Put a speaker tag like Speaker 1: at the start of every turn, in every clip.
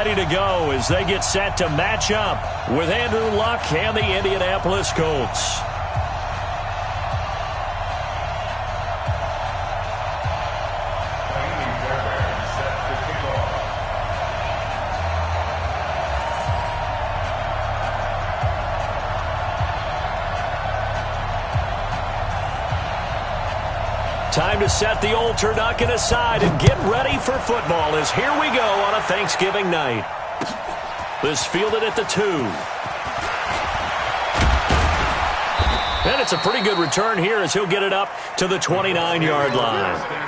Speaker 1: ready to go as they get set to match up with Andrew Luck and the Indianapolis Colts. Time to set the old turducken aside and get ready for football as here we go on a Thanksgiving night. This fielded at the 2. And it's a pretty good return here as he'll get it up to the 29-yard line.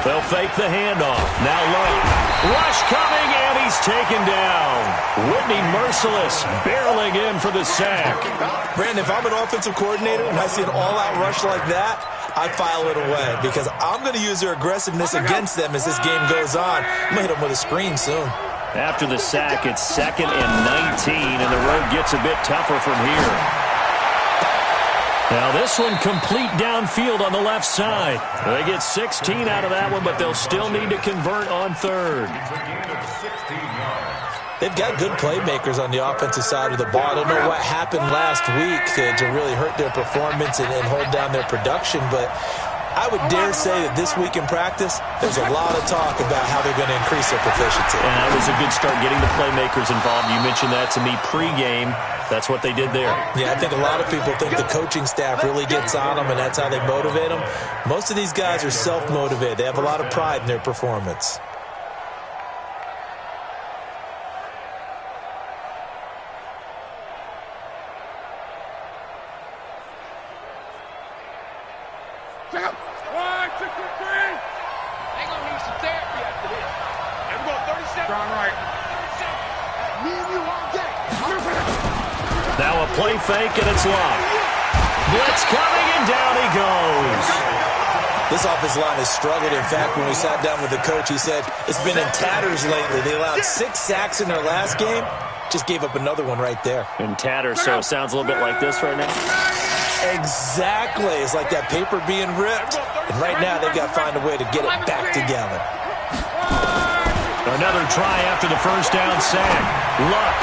Speaker 1: They'll fake the handoff. Now Luck. Rush coming, and he's taken down. Whitney Merciless barreling in for the sack.
Speaker 2: Brandon, if I'm an offensive coordinator and I see an all-out rush like that, I file it away because I'm going to use their aggressiveness against them as this game goes on. I'm going to hit them with a screen soon.
Speaker 1: After the sack, it's 2nd and 19, and the road gets a bit tougher from here. Now this one complete downfield on the left side. They get 16 out of that one, but they'll still need to convert on 3rd.
Speaker 2: They've got good playmakers on the offensive side of the ball. I don't know what happened last week to really hurt their performance and hold down their production, but I would dare say that this week in practice, there's a lot of talk about how they're going to increase their proficiency.
Speaker 1: And that was a good start getting the playmakers involved. You mentioned that to me pregame. That's what they did there.
Speaker 2: Yeah, I think a lot of people think the coaching staff really gets on them, and that's how they motivate them. Most of these guys are self-motivated. They have a lot of pride in their performance.
Speaker 1: Now a play fake, and it's Luck. Blitz coming, and down he goes.
Speaker 2: This offensive line has struggled. In fact, when we sat down with the coach, he said it's been in tatters lately. They allowed 6 sacks in their last game. Just gave up another one right there.
Speaker 1: In tatters, so it sounds a little bit like this right now.
Speaker 2: Exactly. It's like that paper being ripped. And right now, they've got to find a way to get it back together.
Speaker 1: Another try after the first down sack. Luck.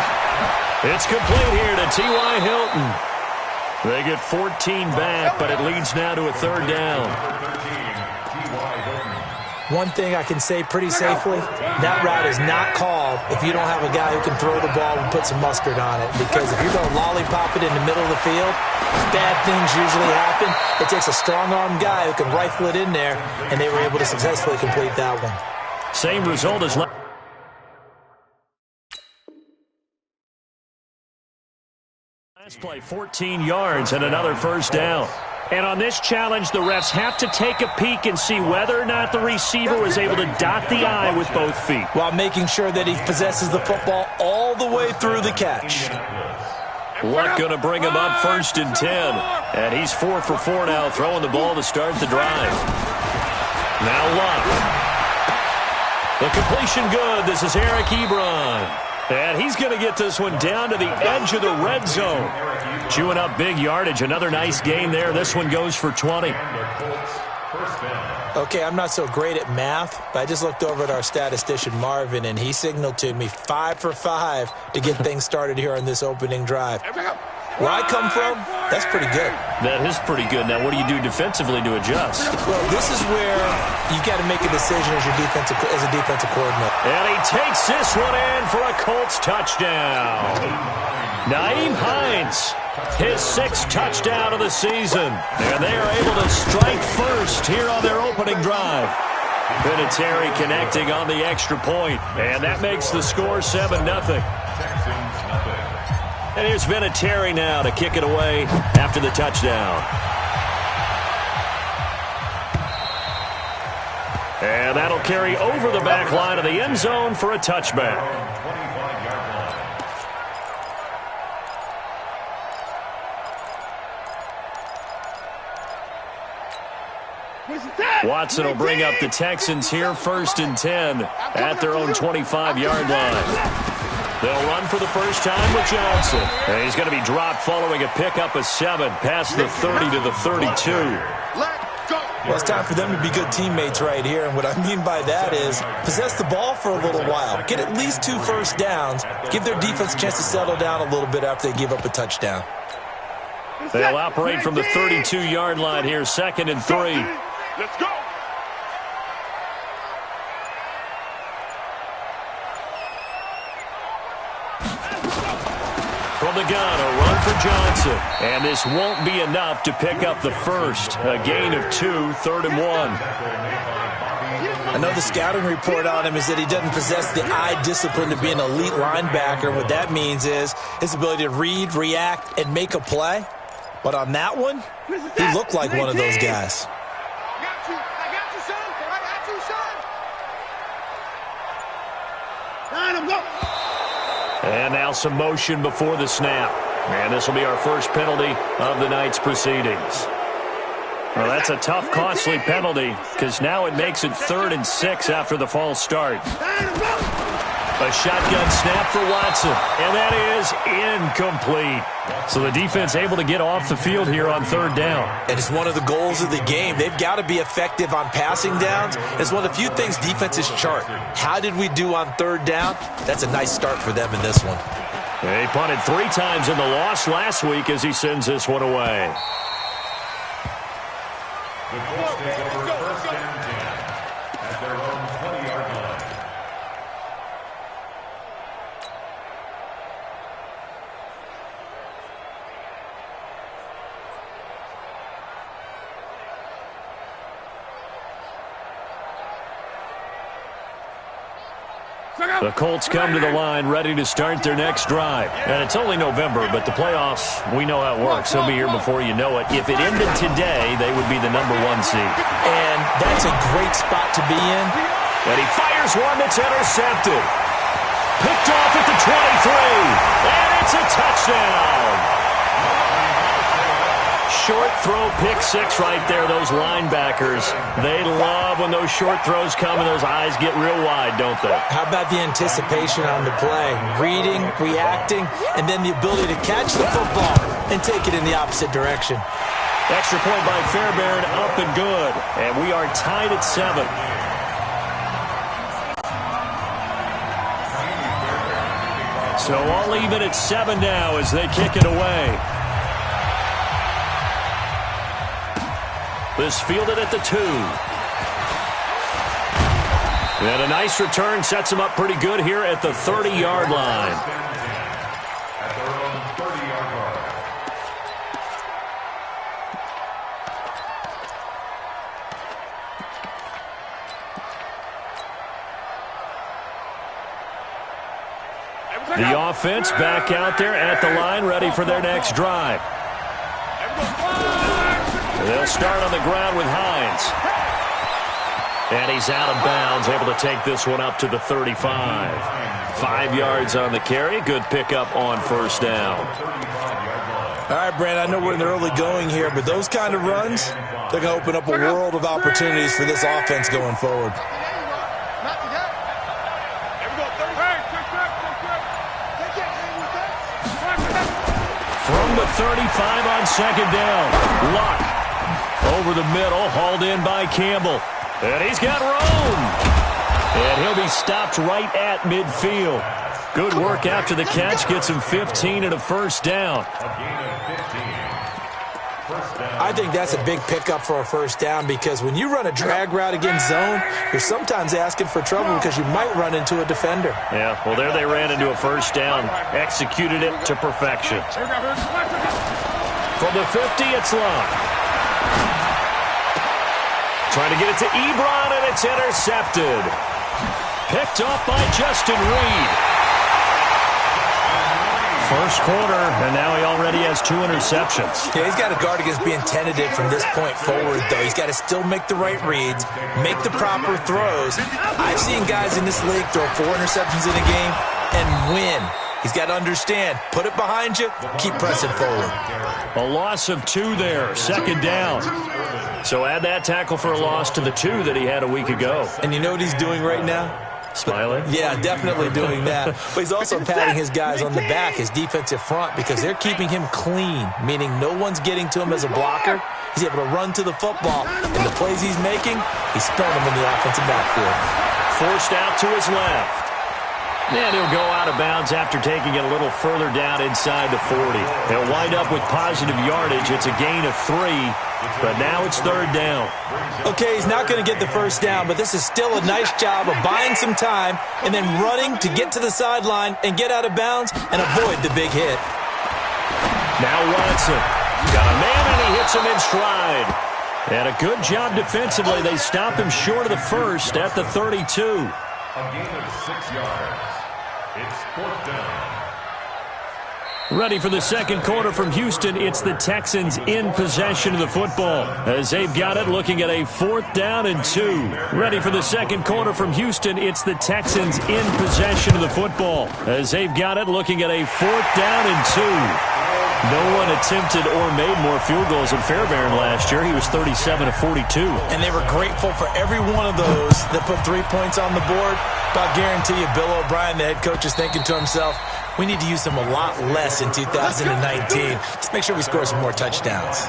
Speaker 1: It's complete here to T.Y. Hilton. They get 14 back, but it leads now to a 3rd down.
Speaker 2: One thing I can say pretty safely, that route is not called if you don't have a guy who can throw the ball and put some mustard on it. Because if you're going to lollipop it in the middle of the field, bad things usually happen. It takes a strong-armed guy who can rifle it in there, and they were able to successfully complete that one.
Speaker 1: Same result as last play, 14 yards and another first down. And on this challenge, the refs have to take a peek and see whether or not the receiver was able to dot the I with both feet,
Speaker 2: while making sure that he possesses the football all the way through the catch.
Speaker 1: Luck going to bring him up 1st and 10. And he's 4 for 4 now, throwing the ball to start the drive. Now Luck. The completion good. This is Eric Ebron. And he's going to get this one down to the edge of the red zone. Chewing up big yardage. Another nice gain there. This one goes for 20.
Speaker 2: Okay, I'm not so great at math, but I just looked over at our statistician, Marvin, and he signaled to me 5 for 5 to get things started here on this opening drive. Where I come from, that's pretty good.
Speaker 1: That is pretty good. Now, what do you do defensively to adjust?
Speaker 2: Well, this is where you got to make a decision as a defensive coordinator.
Speaker 1: And he takes this one in for a Colts touchdown. Nyheim Hines, his 6th touchdown of the season. And they are able to strike first here on their opening drive. Vinatieri connecting on the extra point. And that makes the score 7-0. And here's Vinatieri now to kick it away after the touchdown. And that'll carry over the back line of the end zone for a touchback. Watson will bring up the Texans here 1st and 10 at their own 25-yard line. They'll run for the first time with Johnson. And he's going to be dropped following a pickup of 7 past the 30 to the 32.
Speaker 2: Well, it's time for them to be good teammates right here. And what I mean by that is possess the ball for a little while. Get at least 2 first downs. Give their defense a chance to settle down a little bit after they give up a touchdown.
Speaker 1: They'll operate from the 32-yard line here, 2nd and 3.
Speaker 3: Let's go.
Speaker 1: From the gun, a run for Johnson. And this won't be enough to pick up the first. A gain of 2, 3rd and 1.
Speaker 2: I know the scouting report on him is that he doesn't possess the eye discipline to be an elite linebacker. What that means is his ability to read, react, and make a play. But on that one, he looked like one of those guys.
Speaker 3: I got you, son. I got you, son. Line him, go.
Speaker 1: And now some motion before the snap. And this will be our first penalty of the night's proceedings. Well, that's a tough, costly penalty because now it makes it 3rd and 6 after the false start. A shotgun snap for Watson, and that is incomplete. So the defense able to get off the field here on 3rd down.
Speaker 2: And it's one of the goals of the game. They've got to be effective on passing downs. It's one of the few things defenses chart. How did we do on 3rd down? That's a nice start for them in this one.
Speaker 1: He punted 3 times in the loss last week as he sends this one away.
Speaker 4: The Colts take over 1st and 10 at their own 20-yard line.
Speaker 1: The Colts come to the line ready to start their next drive. And it's only November, but the playoffs, we know how it works. They'll be here before you know it. If it ended today, they would be the number 1 seed.
Speaker 2: And that's a great spot to be in.
Speaker 1: And he fires one that's intercepted. Picked off at the 23. And it's a touchdown. Short throw, pick 6 right there. Those linebackers, they love when those short throws come and those eyes get real wide, don't they?
Speaker 2: How about the anticipation on the play? Reading, reacting, and then the ability to catch the football and take it in the opposite direction.
Speaker 1: Extra point by Fairbairn, up and good. And we are tied at 7. So all even at 7 now as they kick it away. This fielded at the 2. And a nice return sets him up pretty good here at the 30-yard line.
Speaker 4: At their own 30-yard line.
Speaker 1: The offense back out there at the line, ready for their next drive. They'll start on the ground with Hines. And he's out of bounds, able to take this one up to the 35. 5 yards on the carry. Good pickup on 1st down.
Speaker 2: All right, Brand, I know we're in the early going here, but those kind of runs, they're going to open up a world of opportunities for this offense going forward.
Speaker 1: From the 35 on 2nd down. Luck over the middle, hauled in by Campbell. And he's got room. And he'll be stopped right at midfield. Good work after the catch. Gets him 15 and a 1st down.
Speaker 2: I think that's a big pickup for a 1st down because when you run a drag route against zone, you're sometimes asking for trouble because you might run into a defender.
Speaker 1: Yeah, well, there they ran into a 1st down. Executed it to perfection. From the 50, it's Luck. Trying to get it to Ebron, and it's intercepted. Picked off by Justin Reed. First quarter, and now he already has 2 interceptions.
Speaker 2: Yeah, he's got to guard against being tentative from this point forward, though. He's got to still make the right reads, make the proper throws. I've seen guys in this league throw 4 interceptions in a game and win. He's got to understand, put it behind you, keep pressing forward.
Speaker 1: A loss of 2 there, second down. So add that tackle for a loss to the 2 that he had a week ago.
Speaker 2: And you know what he's doing right now?
Speaker 1: Smiling?
Speaker 2: Yeah, definitely doing that. But he's also patting his guys on the back, his defensive front, because they're keeping him clean, meaning no one's getting to him as a blocker. He's able to run to the football, and the plays he's making, he's spelling them in the offensive backfield.
Speaker 1: Forced out to his left. And he'll go out of bounds after taking it a little further down inside the 40. He'll wind up with positive yardage. It's a gain of 3, but now it's third down.
Speaker 2: Okay, he's not going to get the first down, but this is still a nice job of buying some time and then running to get to the sideline and get out of bounds and avoid the big hit.
Speaker 1: Now Watson. Got a man, and he hits him in stride. And a good job defensively. They stop him short of the first at the 32.
Speaker 4: A gain of 6 yards. It's fourth down.
Speaker 1: Ready for the second quarter from Houston. It's the Texans in possession of the football as they've got it, looking at a 4th down and 2. Ready for the second quarter from Houston. It's the Texans in possession of the football as they've got it, looking at a 4th down and 2. No one attempted or made more field goals than Fairbairn last year. He was 37 of 42.
Speaker 2: And they were grateful for every one of those that put 3 points on the board. But I'll guarantee you, Bill O'Brien, the head coach, is thinking to himself, we need to use them a lot less in 2019. Let's make sure we score some more touchdowns.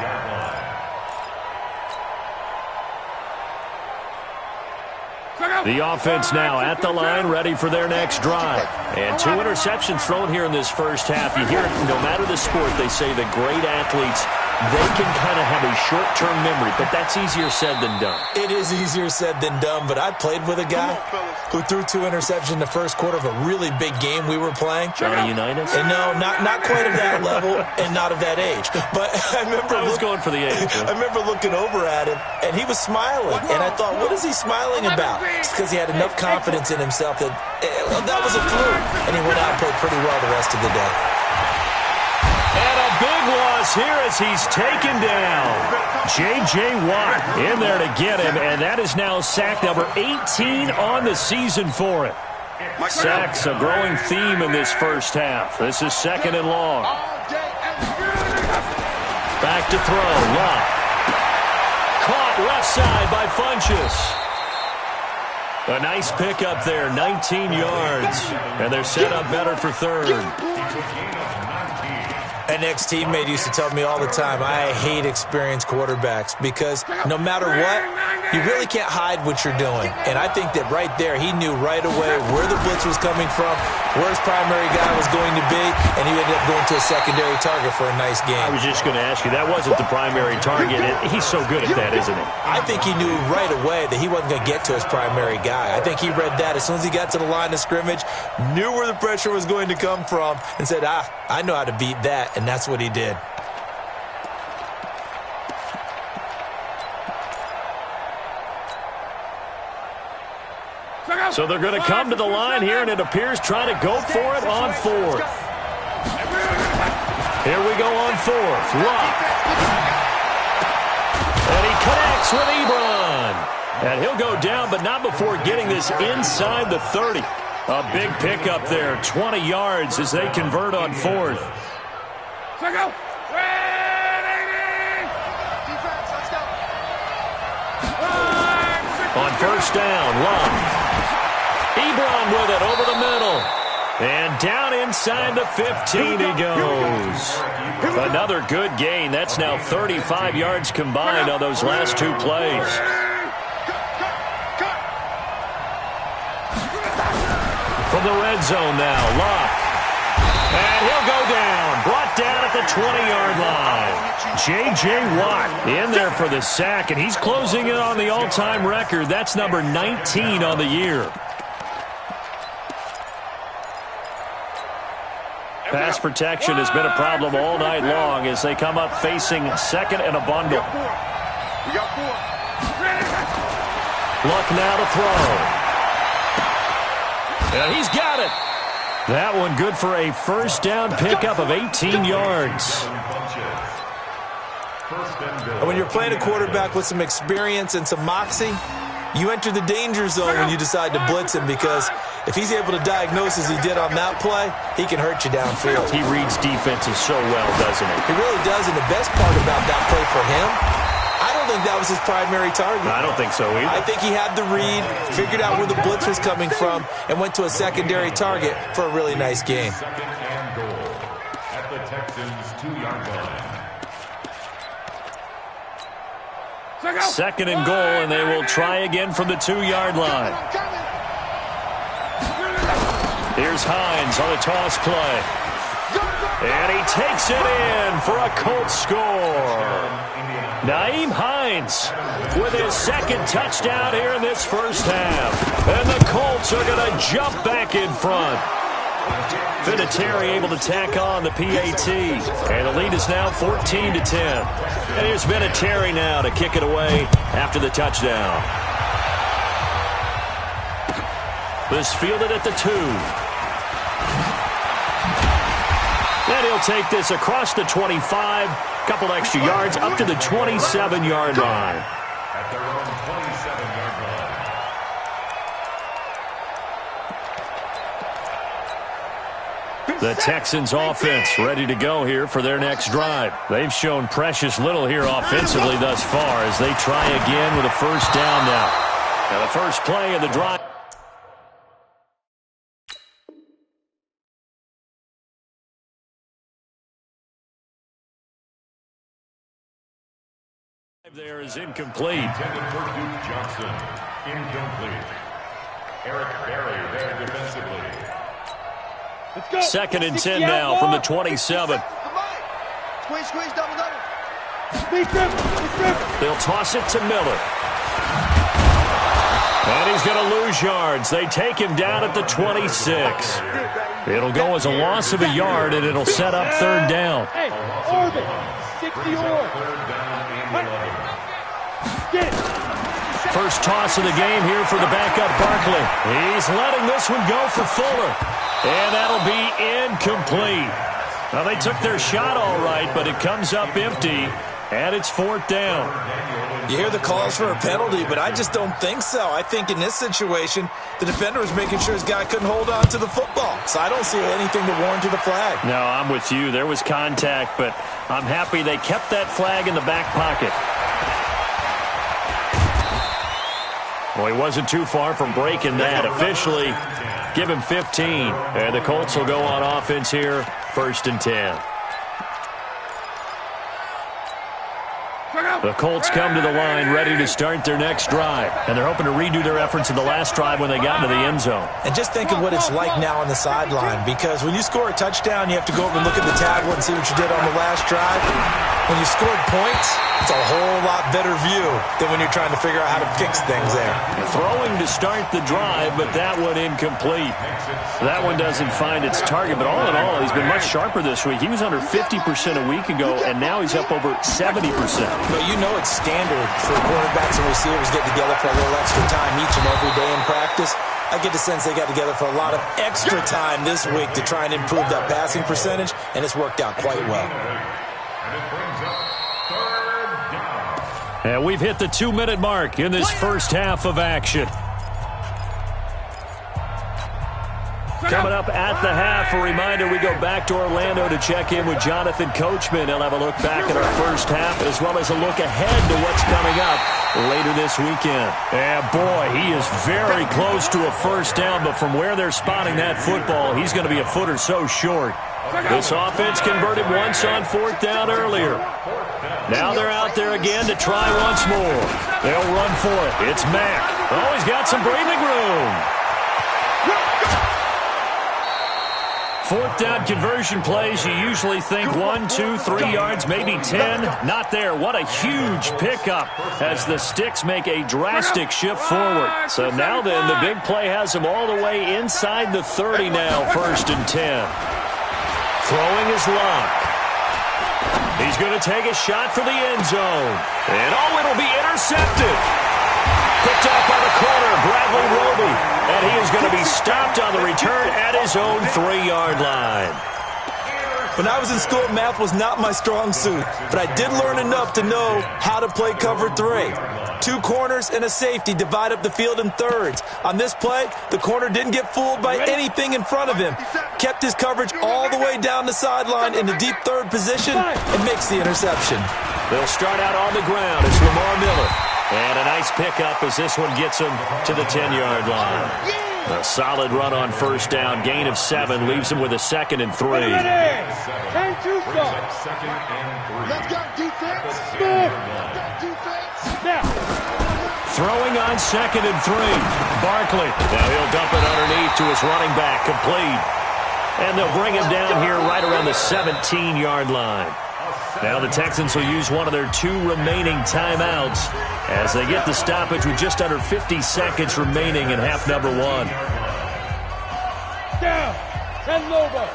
Speaker 1: The offense now at the line, ready for their next drive. And 2 interceptions thrown here in this first half. You hear it, no matter the sport, they say that great athletes, they can kind of have a short-term memory, but that's easier said than done.
Speaker 2: It is easier said than done, but I played with a guy who threw 2 interceptions in the first quarter of a really big game we were playing.
Speaker 1: Johnny Unitas?
Speaker 2: And no, not quite of that level and not of that age. But I remember
Speaker 1: I was going for the age.
Speaker 2: I remember looking over at him, and he was smiling. And I thought, what is he smiling about? It's because he had enough confidence in himself that that was a fluke. And he went out and played pretty well the rest of the day.
Speaker 1: And a big loss here as he's taken down. J.J. Watt in there to get him, and that is now sack number 18 on the season for him. Sacks a growing theme in this first half. This is 2nd and long. Back to throw. Lott. Caught left side by Funchess. A nice pickup there, 19 yards. And they're set up better for third.
Speaker 2: An ex-teammate used to tell me all the time, I hate experienced quarterbacks because no matter what, you really can't hide what you're doing. And I think that right there, he knew right away where the blitz was coming from, where his primary guy was going to be, and he ended up going to a secondary target for a nice game.
Speaker 1: I was just going to ask you, that wasn't the primary target. He's so good at that, isn't he?
Speaker 2: I think he knew right away that he wasn't going to get to his primary guy. I think he read that as soon as he got to the line of scrimmage, knew where the pressure was going to come from, and said, I know how to beat that. And that's what he did.
Speaker 1: So they're going to come to the line here, and it appears trying to go for it on 4th. Here we go on 4th. Lott. And he connects with Ebron. And he'll go down, but not before getting this inside the 30. A big pickup there, 20 yards as they convert on 4th. On first down, Lott. Ebron with it over the middle. And down inside the 15 he goes. Another good gain. That's now 35 yards combined on those last 2 plays. From the red zone now, Lott. And he'll go down. Brought down at the 20-yard line. J.J. Watt in there for the sack, and he's closing in on the all-time record. That's number 19 on the year. Pass protection has been a problem all night long as they come up facing 2nd and a bundle. Luck now to throw. And he's got it. That one good for a first down pickup of 18 yards.
Speaker 2: When you're playing a quarterback with some experience and some moxie, You enter the danger zone when you decide to blitz him, because if he's able to diagnose as he did on that play, he can hurt you downfield.
Speaker 1: He reads defenses so well, doesn't he?
Speaker 2: He really does, and the best part about that play for him, I don't think that was his primary target.
Speaker 1: I don't think so either.
Speaker 2: I think he had the read, figured out where the blitz was coming from, and went to a secondary target for a really nice game.
Speaker 4: Second and goal at the Texans' 2-yard line.
Speaker 1: Second and goal, and they will try again from the 2-yard line. Here's Hines on a toss play. And he takes it in for a Colts score. Nyheim Hines with his second touchdown here in this first half. And the Colts are going to jump back in front. Vinatieri able to tack on the PAT. And the lead is now 14-10. And here's Vinatieri now to kick it away after the touchdown. This fielded at the 2. And he'll take this across the 25. Couple extra yards up to the 27-yard line.
Speaker 4: At their own 27-yard line.
Speaker 1: The Texans offense ready to go here for their next drive. They've shown precious little here offensively thus far as they try again with a first down now. Now the first play of the drive. There is incomplete.
Speaker 4: Intended for Duke Johnson. Incomplete. Eric Berry there defensively.
Speaker 3: Let's go.
Speaker 1: Second and 10 now from the 27.
Speaker 3: Squeeze, double.
Speaker 1: They'll toss it to Miller. And he's going to lose yards. They take him down at the 26. It'll go as a loss of a yard, and it'll set up third down.
Speaker 3: Hey, orbit. 60 or.
Speaker 1: First toss of the game here for the backup Barkley. He's letting this one go for Fuller. And that'll be incomplete. Well, they took their shot all right, but it comes up empty, and it's fourth down.
Speaker 2: You hear the calls for a penalty, but I just don't think so. I think in this situation, the defender was making sure his guy couldn't hold on to the football. So I don't see anything to warrant the flag.
Speaker 1: No, I'm with you. There was contact, but I'm happy they kept that flag in the back pocket. Well, he wasn't too far from breaking that. Officially, give him 15. And the Colts will go on offense here, first and 10. The Colts come to the line ready to start their next drive. And they're hoping to redo their efforts in the last drive when they got into the end zone.
Speaker 2: And just think of what it's like now on the sideline, because when you score a touchdown, you have to go over and look at the tablet and see what you did on the last drive. When you scored points, it's a whole lot better view than when you're trying to figure out how to fix things there.
Speaker 1: Throwing to start the drive, but that one incomplete. That one doesn't find its target, but all in all, he's been much sharper this week. He was under 50% a week ago, and now he's up over 70%.
Speaker 2: But you know it's standard for quarterbacks and receivers get together for a little extra time each and every day in practice. I get the sense they got together for a lot of extra time this week to try and improve that passing percentage, and it's worked out quite well.
Speaker 4: And it brings up third down.
Speaker 1: And we've hit the 2-minute mark in this first half of action. Coming up at the half, a reminder, we go back to Orlando to check in with Jonathan Coachman. He'll have a look back at our first half as well as a look ahead to what's coming up later this weekend. And boy, he is very close to a first down, but from where they're spotting that football, he's going to be a foot or so short. This offense converted once on fourth down earlier. Now they're out there again to try once more. They'll run for it. It's Mack. Oh, he's got some breathing room. Fourth down conversion plays, you usually think 1, 2, 3 yards, maybe 10. Not there. What a huge pickup as the Sticks make a drastic shift forward. So now then, the big play has them all the way inside the 30 now, first and 10. Throwing his lock. He's going to take a shot for the end zone. And oh, it'll be intercepted. Picked up by the corner, Bradley Roby. And he is going to be stopped on the return at his own 3-yard line.
Speaker 2: When I was in school, math was not my strong suit, but I did learn enough to know how to play cover 3. 2 corners and a safety divide up the field in thirds. On this play, the corner didn't get fooled by anything in front of him. Kept his coverage all the way down the sideline in the deep third position and makes the interception.
Speaker 1: They'll start out on the ground. It's Lamar Miller. And a nice pickup as this one gets him to the 10-yard line. A solid run on first down. Gain of 7 leaves him with a 2nd and 3.
Speaker 3: Let's go, defense. Now.
Speaker 1: Throwing on 2nd and 3. Barkley. Now he'll dump it underneath to his running back. Complete. And they'll bring him down here right around the 17-yard line. Now the Texans will use one of their 2 remaining timeouts as they get the stoppage with just under 50 seconds remaining in half number 1.
Speaker 3: Down. 10 Lobo.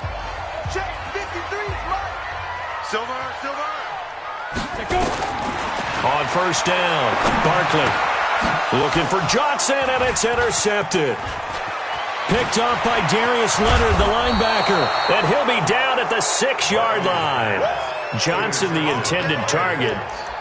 Speaker 5: Check 53. Right. Silver.
Speaker 3: Let's go.
Speaker 1: On first down, Barkley looking for Johnson, and it's intercepted. Picked off by Darius Leonard, the linebacker, and he'll be down at the 6-yard line. Johnson, the intended target.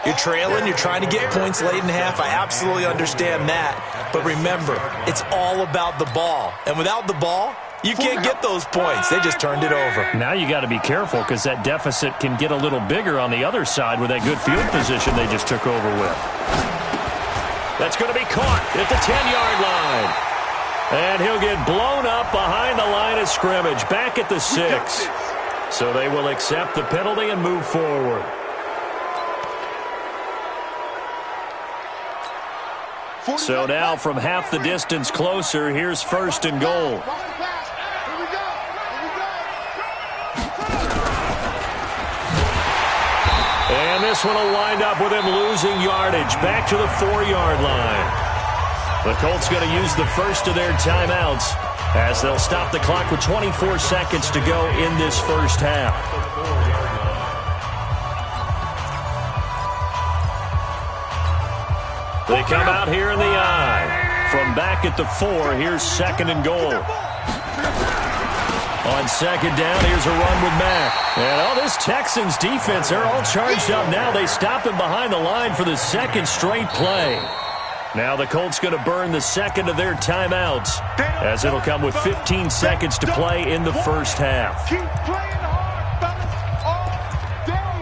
Speaker 2: You're trailing, you're trying to get points late in half. I absolutely understand that. But remember, it's all about the ball. And without the ball, you can't get those points. They just turned it over.
Speaker 1: Now you got to be careful because that deficit can get a little bigger on the other side with that good field position they just took over with. That's going to be caught at the 10-yard line. And he'll get blown up behind the line of scrimmage, back at the 6. So they will accept the penalty and move forward. So now from half the distance closer, here's 1st and goal. And this one will wind up with him losing yardage, back to the 4-yard line. The Colts going to use the first of their timeouts as they'll stop the clock with 24 seconds to go in this first half. They come out here in the I. From back at the 4, here's 2nd and goal. On 2nd down, here's a run with Mack. And this Texans defense, they're all charged up now. They stop him behind the line for the 2nd straight play. Now the Colts going to burn the 2nd of their timeouts as it'll come with 15 seconds to play in the first half.
Speaker 5: Keep playing hard, fellas, all day.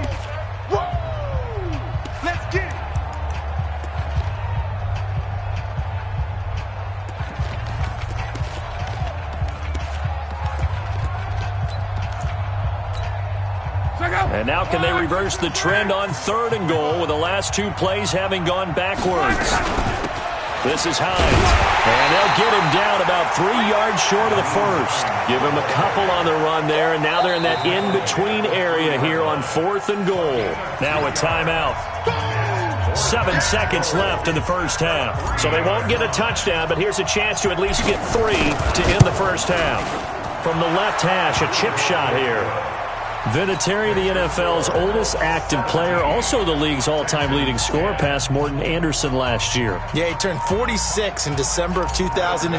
Speaker 5: Woo! Let's get it.
Speaker 1: And now can they reverse the trend on 3rd and goal with the last 2 plays having gone backwards? This is Hines, and they'll get him down about 3 yards short of the first. Give him a couple on the run there, and now they're in that in-between area here on 4th and goal. Now a timeout. 7 seconds left in the first half. So they won't get a touchdown, but here's a chance to at least get 3 to end the first half. From the left hash, a chip shot here. Vinatieri, the NFL's oldest active player, also the league's all-time leading scorer, past Morton Anderson last year.
Speaker 2: Yeah, he turned 46 in December of 2018.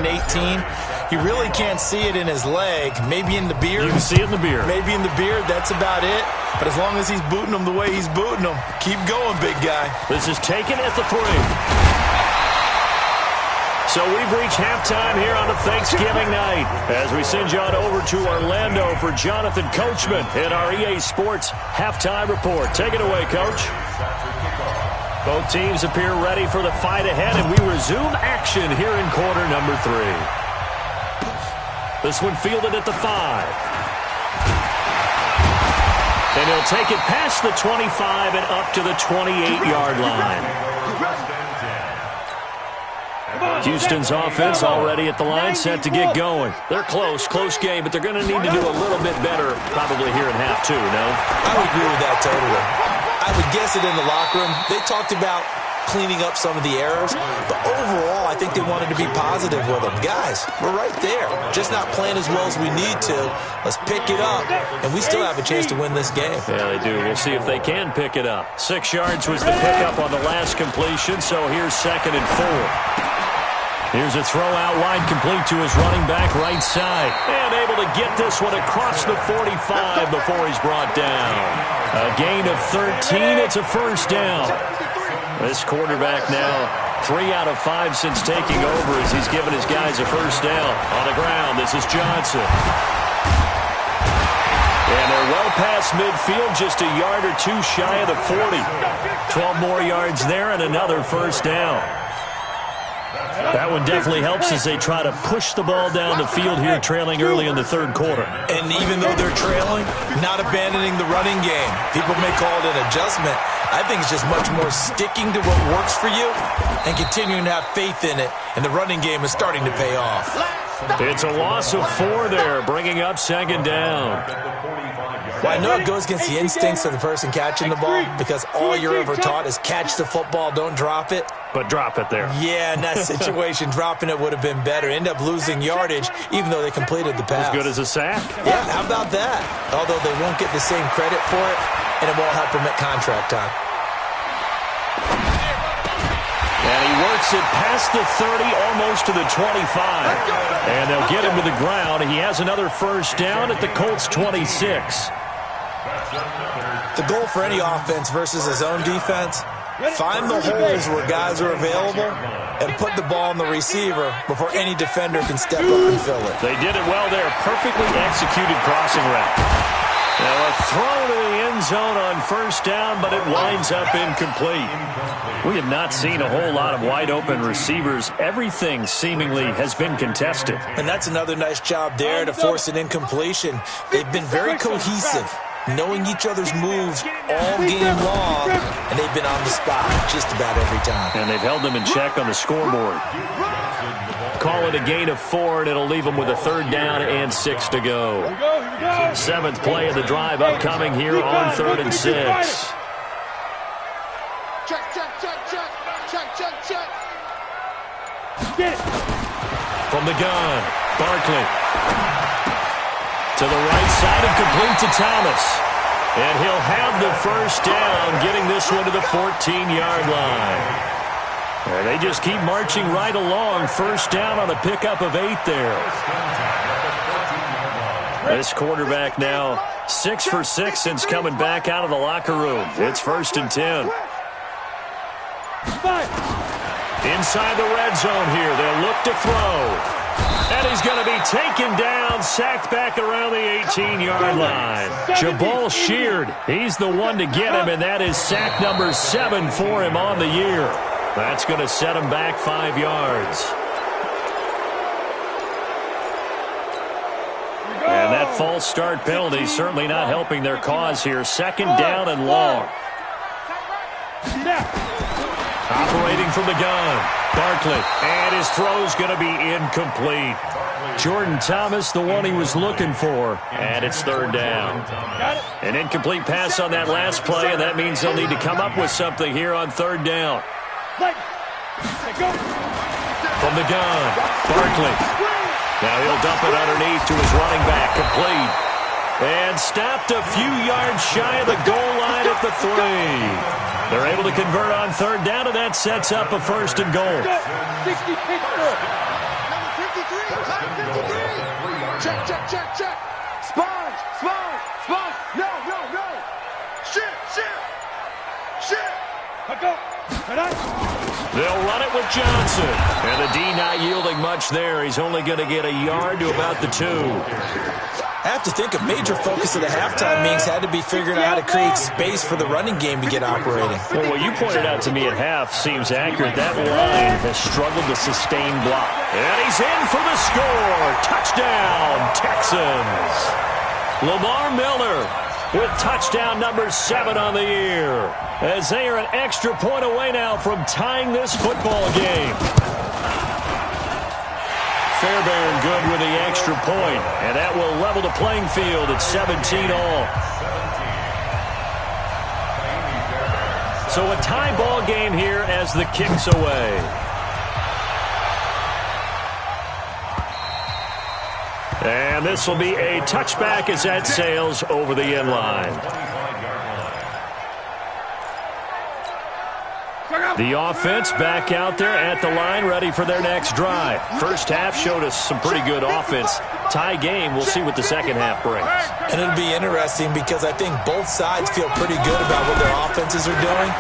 Speaker 2: He really can't see it in his leg, maybe in the beard.
Speaker 1: You can see it in the beard.
Speaker 2: Maybe in the beard, that's about it. But as long as he's booting them the way he's booting them, keep going, big guy.
Speaker 1: This is taken at the 3. So we've reached halftime here on a Thanksgiving night as we send you on over to Orlando for Jonathan Coachman in our EA Sports Halftime Report. Take it away, Coach. Both teams appear ready for the fight ahead, and we resume action here in quarter number 3. This one fielded at the 5. And he'll take it past the 25 and up to the 28-yard line. Houston's offense already at the line, set to get going. They're close game, but they're going to need to do a little bit better probably here in half 2, no?
Speaker 2: I would agree with that totally. I would guess it in the locker room. They talked about cleaning up some of the errors, but overall, I think they wanted to be positive with them. Guys, we're right there. Just not playing as well as we need to. Let's pick it up, and we still have a chance to win this game.
Speaker 1: Yeah, they do. We'll see if they can pick it up. 6 yards was the pickup on the last completion, so here's 2nd and 4. Here's a throw out wide, complete to his running back right side. And able to get this one across the 45 before he's brought down. A gain of 13. It's a first down. This quarterback now 3 out of 5 since taking over as he's given his guys a first down. On the ground, this is Johnson. And they're well past midfield, just a yard or two shy of the 40. 12 more yards there and another first down. That one definitely helps as they try to push the ball down the field here, trailing early in the third quarter.
Speaker 2: And even though they're trailing, not abandoning the running game. People may call it an adjustment. I think it's just much more sticking to what works for you and continuing to have faith in it. And the running game is starting to pay off.
Speaker 1: It's a loss of 4 there, bringing up second down.
Speaker 2: Well, I know it goes against the instincts of the person catching the ball because all you're ever taught is catch the football, don't drop it.
Speaker 1: But drop it there.
Speaker 2: Yeah, in that situation, dropping it would have been better. End up losing yardage, even though they completed the pass.
Speaker 1: As good as a sack?
Speaker 2: Yeah, how about that? Although they won't get the same credit for it, and it won't help them at contract time.
Speaker 1: And he works it past the 30, almost to the 25. And they'll get him to the ground. He has another first down at the Colts 26.
Speaker 2: The goal for any offense versus his own defense, find the holes where guys are available and put the ball on the receiver before any defender can step up and fill it.
Speaker 1: They did it well there. Perfectly executed crossing route. Now a throw to the end zone on first down, but it winds up incomplete. We have not seen a whole lot of wide open receivers. Everything seemingly has been contested.
Speaker 2: And that's another nice job there to force an incompletion. They've been very cohesive, knowing each other's moves all game long, and they've been on the spot just about every time.
Speaker 1: And they've held them in check on the scoreboard. Call it a gain of 4, and it'll leave them with a third down and 6 to go. 7th play of the drive upcoming here on 3rd and 6.
Speaker 5: Check, check, check, check, check, check, check.
Speaker 3: Get it.
Speaker 1: From the gun, Barkley. To the right side and complete to Thomas. And he'll have the first down, getting this one to the 14-yard line. And they just keep marching right along. First down on a pickup of 8 there. This quarterback now 6 for 6 since coming back out of the locker room. It's 1st and 10. Inside the red zone here. They'll look to throw. And he's going to be taken down, sacked back around the 18-yard line. Jabal Sheard, he's the one to get him, and that is sack number 7 for him on the year. That's going to set him back 5 yards. And that false start penalty certainly not helping their cause here. 2nd down and long. Operating from the gun, Barkley, and his throw's going to be incomplete. Jordan Thomas, the one he was looking for, and it's 3rd down. An incomplete pass on that last play, and that means they'll need to come up with something here on 3rd down. From the gun, Barkley. Now he'll dump it underneath to his running back, complete. And stopped a few yards shy of the goal line at the 3. They're able to convert on 3rd down, and that sets up a 1st and goal.
Speaker 5: 60 Pittsburgh. Number 53, top 53. Check, check, check, check. Sponge, sponge, sponge. No, no, no. Shit, shit, shit.
Speaker 1: They'll run it with Johnson. And the D not yielding much there. He's only going to get a yard to about the 2.
Speaker 2: I have to think a major focus of the halftime meetings had to be figuring out how to create space for the running game to get operating.
Speaker 1: Well, what you pointed out to me at half seems accurate. That line has struggled to sustain block. And he's in for the score. Touchdown, Texans. Lamar Miller with touchdown number 7 on the year, as they are an extra point away now from tying this football game. Fairbairn good with the extra point, and that will level the playing field at 17 all. So a tie ball game here as the kick's away. And this will be a touchback as that sails over the end line. The offense back out there at the line, ready for their next drive. First half showed us some pretty good offense. Tie game, we'll see what the second half brings.
Speaker 2: And it'll be interesting because I think both sides feel pretty good about what their offenses are doing.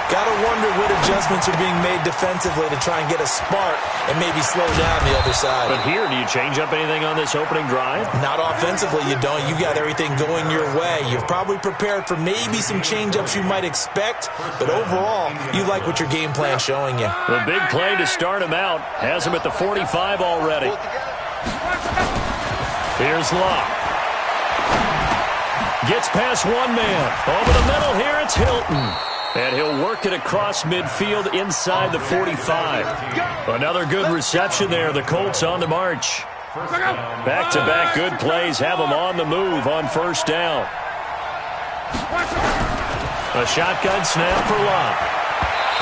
Speaker 2: Got to wonder what adjustments are being made defensively to try and get a spark and maybe slow down the other side.
Speaker 1: But here, do you change up anything on this opening drive?
Speaker 2: Not offensively, you don't. You got everything going your way. You've probably prepared for maybe some change-ups you might expect, but overall, you like what your game plan's showing you.
Speaker 1: The big play to start him out has him at the 45 already. Here's Locke. Gets past one man. Over the middle here, it's Hilton. And he'll work it across midfield inside the 45. Another good reception there. The Colts on the march. Back-to-back good plays have them on the move on first down. A shotgun snap for Locke.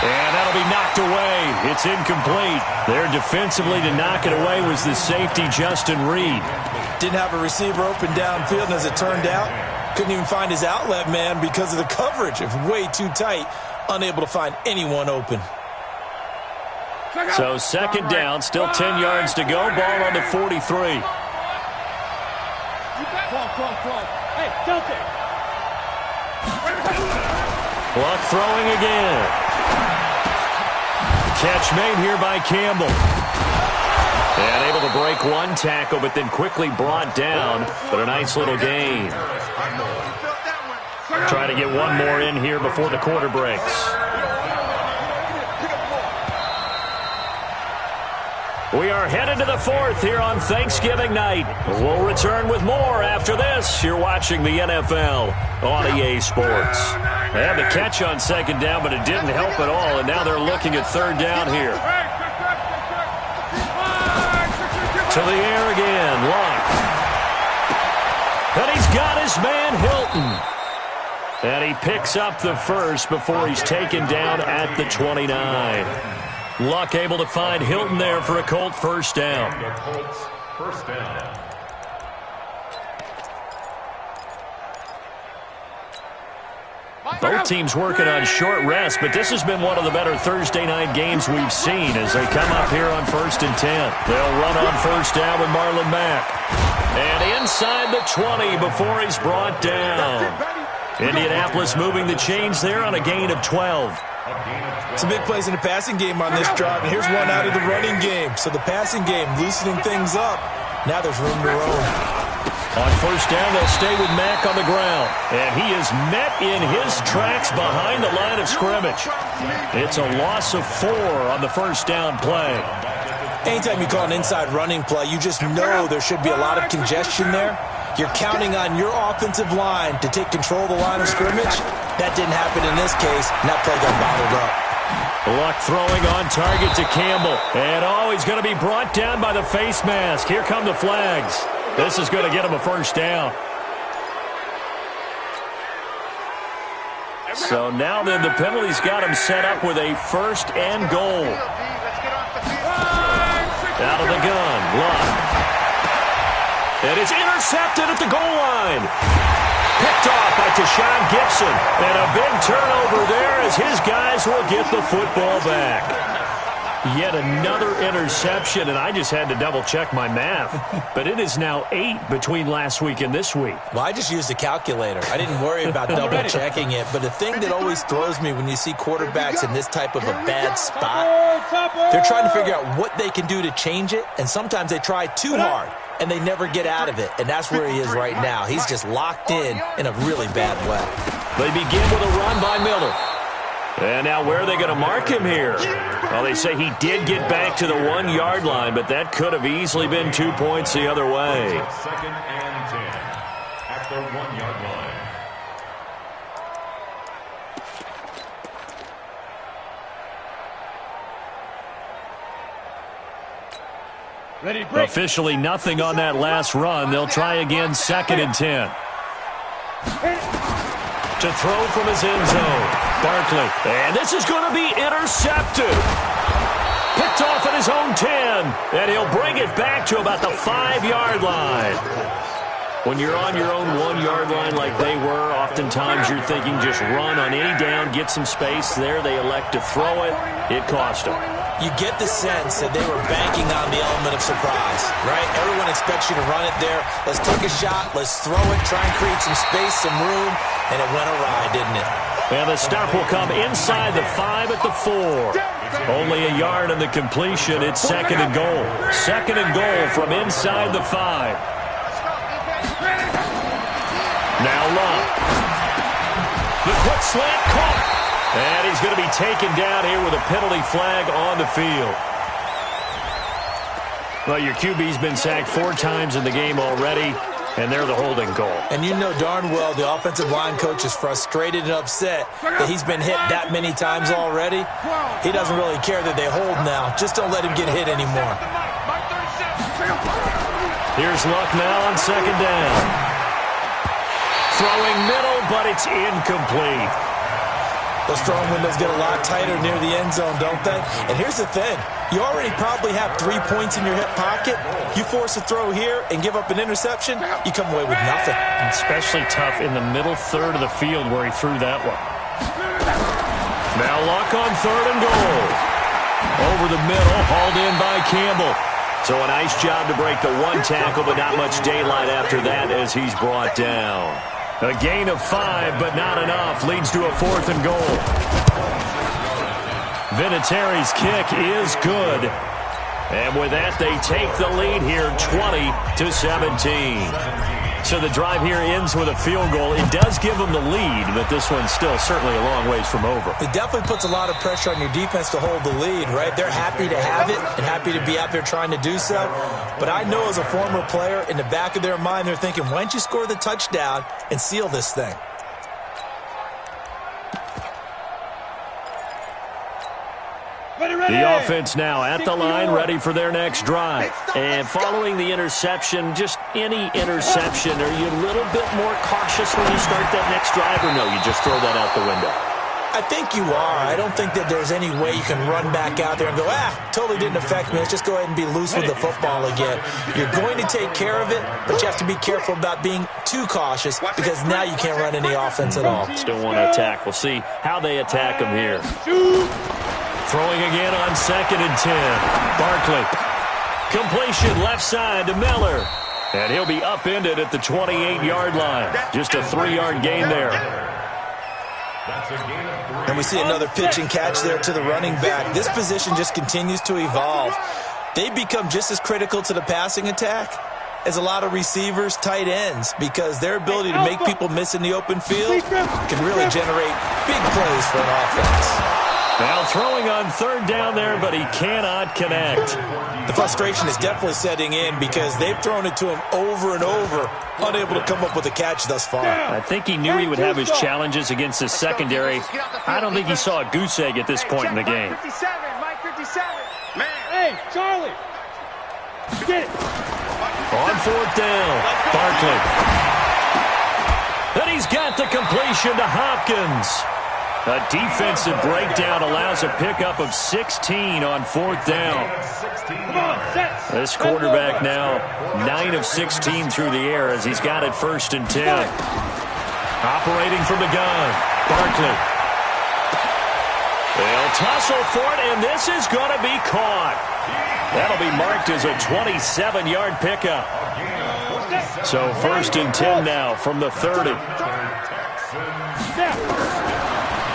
Speaker 1: And that'll be knocked away. It's incomplete. There defensively to knock it away was the safety, Justin Reed.
Speaker 2: Didn't have a receiver open downfield, and as it turned out, couldn't even find his outlet man because of the coverage. It was way too tight, unable to find anyone open.
Speaker 1: So second down, still 10 yards to go. Ball on the 43.
Speaker 3: Hey, Delta.
Speaker 1: Luck throwing again. Catch made here by Campbell. And able to break one tackle, but then quickly brought down. But a nice little gain. Try to get one more in here before the quarter breaks. We are headed to the fourth here on Thanksgiving night. We'll return with more after this. You're watching the NFL on EA Sports. They had the catch on second down, but it didn't help at all, and now they're looking at third down here. To the air again, Locke. And he's got his man Hilton. And he picks up the first before he's taken down at the 29. Luck able to find Hilton there for a Colt first down.
Speaker 4: First down.
Speaker 1: Both teams working on short rest, but this has been one of the better Thursday night games we've seen as they come up here on 1st and 10. They'll run on first down with Marlon Mack. And inside the 20 before he's brought down. Indianapolis moving the chains there on a gain of 12.
Speaker 2: Some big plays in the passing game on this drive, and here's one out of the running game. So the passing game loosening things up. Now there's room to roam.
Speaker 1: On first down, they'll stay with Mack on the ground. And he is met in his tracks behind the line of scrimmage. It's a loss of 4 on the first down play.
Speaker 2: Anytime you call an inside running play, you just know there should be a lot of congestion there. You're counting on your offensive line to take control of the line of scrimmage. That didn't happen in this case, and that play got bottled up.
Speaker 1: Luck throwing on target to Campbell. And he's going to be brought down by the face mask. Here come the flags. This is going to get him a first down. So now then the penalty's got him set up with a first and goal. Out of the gun, Luck. And it's intercepted at the goal line. Picked off by Tashawn Gibson. And a big turnover there as his guys will get the football back. Yet another interception, and I just had to double-check my math. But it is now 8 between last week and this week.
Speaker 2: Well, I just used a calculator. I didn't worry about double-checking it. But the thing that always throws me when you see quarterbacks in this type of a bad spot, they're trying to figure out what they can do to change it, and sometimes they try too hard, and they never get out of it. And that's where he is right now. He's just locked in a really bad way.
Speaker 1: They begin with a run by Miller. And now where are they going to mark him here? Well, they say he did get back to the 1-yard line, but that could have easily been 2 points the other way.
Speaker 4: Second and 10 at the 1-yard line.
Speaker 3: Ready, break.
Speaker 1: Officially nothing on that last run. They'll try again, 2nd and 10. To throw from his end zone, Barkley. And this is going to be intercepted. Picked off at his own 10. And he'll bring it back to about the 5-yard line. When you're on your own 1-yard line like they were, oftentimes you're thinking just run on any down, get some space. There they elect to throw it. It cost them.
Speaker 2: You get the sense that they were banking on the element of surprise, right? Everyone expects you to run it there. Let's take a shot. Let's throw it, try and create some space, some room, and it went awry, didn't it?
Speaker 1: And the stop will come inside the 5 at the 4. Only a yard on the completion. It's 2nd and goal. 2nd and goal from inside the 5. Now Love. The quick slant caught. And he's going to be taken down here with a penalty flag on the field. Well, your QB's been sacked 4 times in the game already, and they're the holding goal.
Speaker 2: And you know darn well the offensive line coach is frustrated and upset that he's been hit that many times already. He doesn't really care that they hold now. Just don't let him get hit anymore.
Speaker 1: Here's Luck now on 2nd down. Throwing middle, but it's incomplete.
Speaker 2: Those throwing windows get a lot tighter near the end zone, don't they? And here's the thing. You already probably have 3 points in your hip pocket. You force a throw here and give up an interception, you come away with nothing.
Speaker 1: Especially tough in the middle third of the field where he threw that one. Now Luck on 3rd and goal. Over the middle, hauled in by Campbell. So a nice job to break the 1 tackle, but not much daylight after that as he's brought down. A gain of 5, but not enough. Leads to a 4th and goal. Vinatieri's kick is good. And with that, they take the lead here 20-17. So the drive here ends with a field goal. It does give them the lead, but this one's still certainly a long ways from over.
Speaker 2: It definitely puts a lot of pressure on your defense to hold the lead, right? They're happy to have it and happy to be out there trying to do so. But I know as a former player, in the back of their mind, they're thinking, why don't you score the touchdown and seal this thing?
Speaker 1: The offense now at the line, ready for their next drive. And following the interception, just any interception, are you a little bit more cautious when you start that next drive, or no, you just throw that out the window?
Speaker 2: I think you are. I don't think that there's any way you can run back out there and go, totally didn't affect me. Let's just go ahead and be loose with the football again. You're going to take care of it, but you have to be careful about being too cautious because now you can't run any offense at all.
Speaker 1: Still want to attack. We'll see how they attack them here. Throwing again on 2nd and 10. Barkley. Completion left side to Miller. And he'll be upended at the 28-yard line. Just a 3-yard gain there.
Speaker 2: And we see another pitch and catch there to the running back. This position just continues to evolve. They become just as critical to the passing attack as a lot of receivers, tight ends, because their ability to make people miss in the open field can really generate big plays for an offense.
Speaker 1: Now throwing on 3rd down there, but he cannot connect.
Speaker 2: The frustration is definitely setting in because they've thrown it to him over and over, unable to come up with a catch thus far.
Speaker 1: I think he knew he would have his challenges against his secondary. I don't think he saw a goose egg at this point in the game.
Speaker 5: Mike 57. Man.
Speaker 3: Hey, Charlie. Get it.
Speaker 1: On 4th down, Barkley. And he's got the completion to Hopkins. A defensive breakdown allows a pickup of 16 on 4th down. This quarterback now 9 of 16 through the air as he's got it 1st and 10. Operating from the gun, Barkley. They'll tussle for it, and this is going to be caught. That'll be marked as a 27-yard pickup. So 1st and 10 now from the 30.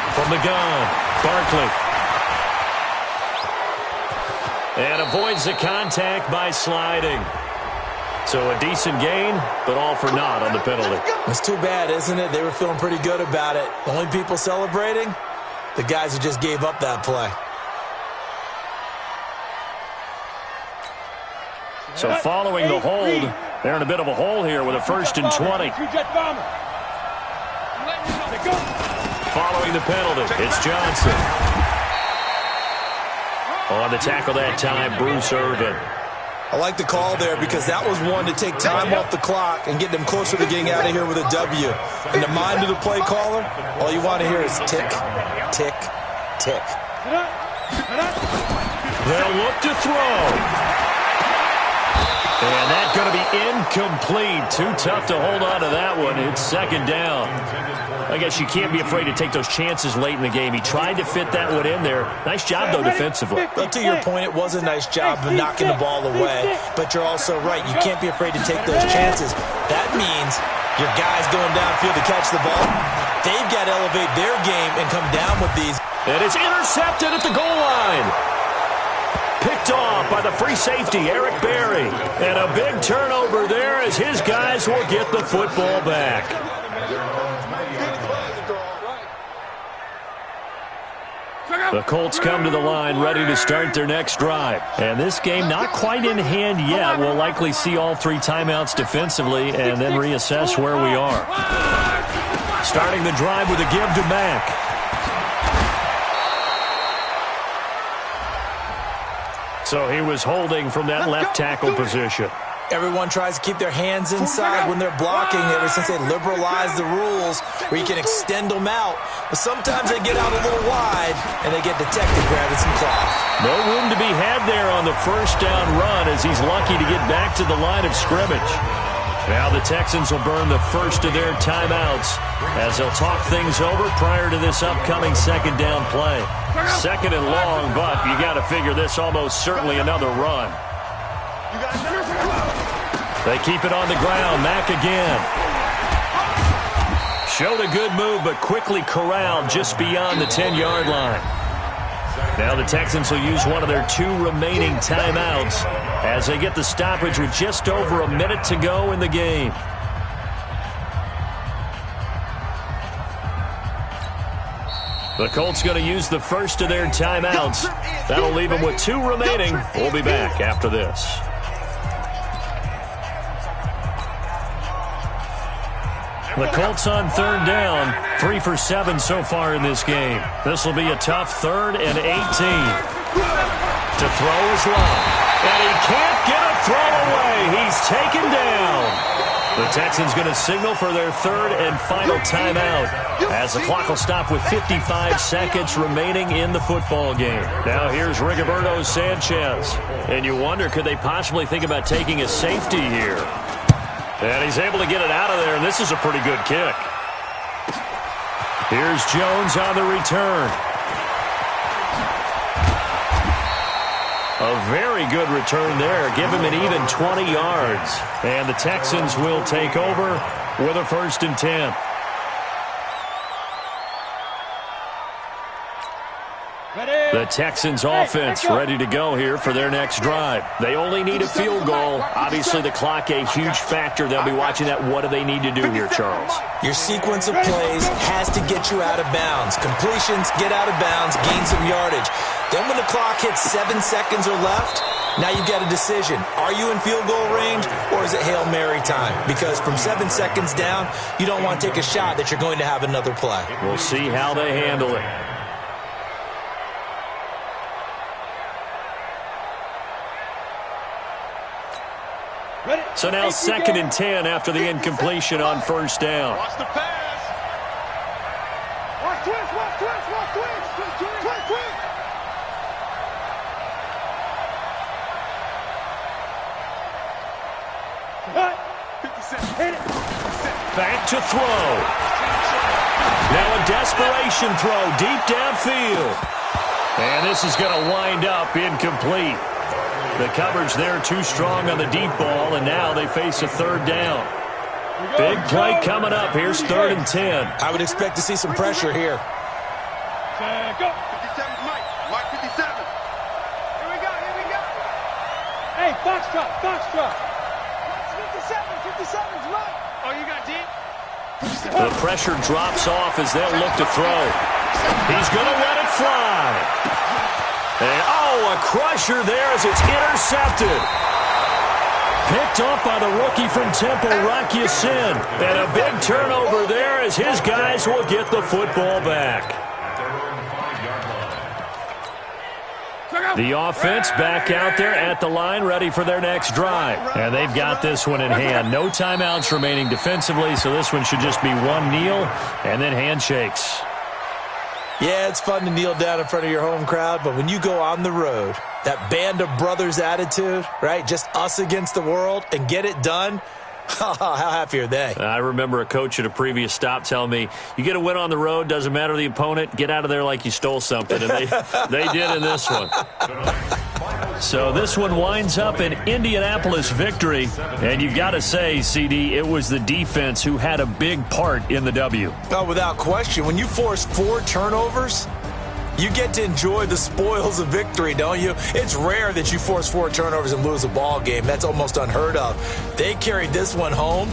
Speaker 1: From the gun, Barkley. And avoids the contact by sliding. So a decent gain, but all for naught on the penalty.
Speaker 2: It's too bad, isn't it? They were feeling pretty good about it. The only people celebrating, the guys who just gave up that play.
Speaker 1: So following the hold, they're in a bit of a hole here with a 1st and 20. Following the penalty, it's Johnson. On the tackle that time, Bruce Irvin.
Speaker 2: I like the call there because that was one to take time off the clock and get them closer to getting out of here with a W. In the mind of the play caller, all you want to hear is tick, tick, tick.
Speaker 1: They'll look to throw. And that's going to be incomplete. Too tough to hold on to that one. It's second down. I guess you can't be afraid to take those chances late in the game. He tried to fit that one in there. Nice job, though, defensively.
Speaker 2: But to your point, it was a nice job of knocking the ball away. But you're also right. You can't be afraid to take those chances. That means your guys going downfield to catch the ball, they've got to elevate their game and come down with these.
Speaker 1: And it's intercepted at the goal line. Picked off by the free safety, Eric Berry. And a big turnover there as his guys will get the football back. The Colts come to the line ready to start their next drive. And this game not quite in hand yet. We'll likely see all 3 timeouts defensively and then reassess where we are. Starting the drive with a give to Mack. So he was holding from that left tackle position.
Speaker 2: Everyone tries to keep their hands inside when they're blocking ever since they liberalized the rules where you can extend them out. But sometimes they get out a little wide and they get detected grabbing some cloth.
Speaker 1: No room to be had there on the first down run as he's lucky to get back to the line of scrimmage. Now the Texans will burn the first of their timeouts as they'll talk things over prior to this upcoming second down play. Second and long, but you got to figure this almost certainly another run. They keep it on the ground. Mack again. Showed a good move, but quickly corralled just beyond the 10-yard line. Now the Texans will use one of their 2 remaining timeouts as they get the stoppage with just over a minute to go in the game. The Colts going to use the first of their timeouts. That'll leave them with 2 remaining. We'll be back after this. The Colts on third down, 3 for 7 so far in this game. This will be a tough 3rd and 18. To throw is Love. And he can't get a throw away. He's taken down. The Texans going to signal for their 3rd and final timeout as the clock will stop with 55 seconds remaining in the football game. Now here's Rigoberto Sanchez. And you wonder, could they possibly think about taking a safety here? And he's able to get it out of there, and this is a pretty good kick. Here's Jones on the return. A very good return there. Give him an even 20 yards. And the Texans will take over with a 1st and 10. The Texans offense ready to go here for their next drive. They only need a field goal. Obviously, the clock a huge factor. They'll be watching that. What do they need to do here, Charles?
Speaker 2: Your sequence of plays has to get you out of bounds. Completions, get out of bounds, gain some yardage. Then when the clock hits 7 seconds or left, now you've got a decision. Are you in field goal range or is it Hail Mary time? Because from 7 seconds down, you don't want to take a shot that you're going to have another play.
Speaker 1: We'll see how they handle it. So now 2nd and 10 after the incompletion on first down.
Speaker 5: Watch the pass. Watch twist, watch twist, watch twist. Twist, twist.
Speaker 1: Back to throw. Now a desperation throw deep downfield. And this is going to wind up incomplete. The coverage there too strong on the deep ball, and now they face a 3rd down. Big play coming up. Here's 3rd and 10.
Speaker 2: I would expect to see some pressure here.
Speaker 5: Go. 57's Mike. Mike 57. Here we go, here we go. Hey, Foxtrot, Foxtrot. 57's Mike. Oh, you got deep?
Speaker 1: The pressure drops off as they'll look to throw. He's going to let it fly. And, a crusher there as it's intercepted. Picked off by the rookie from Temple, Rocky Sin. And a big turnover there as his guys will get the football back. The offense back out there at the line, ready for their next drive. And they've got this one in hand. No timeouts remaining defensively, so this one should just be one kneel and then handshakes.
Speaker 2: Yeah, it's fun to kneel down in front of your home crowd, but when you go on the road, that band of brothers attitude, right, just us against the world, and get it done, how happy are they?
Speaker 1: I remember a coach at a previous stop telling me, you get a win on the road, doesn't matter the opponent, get out of there like you stole something, and they did in this one. So this one winds up an Indianapolis victory, and you've got to say, CD, it was the defense who had a big part in the W.
Speaker 2: Oh, without question. When you force 4 turnovers, you get to enjoy the spoils of victory, don't you? It's rare that you force 4 turnovers and lose a ball game. That's almost unheard of. They carried this one home,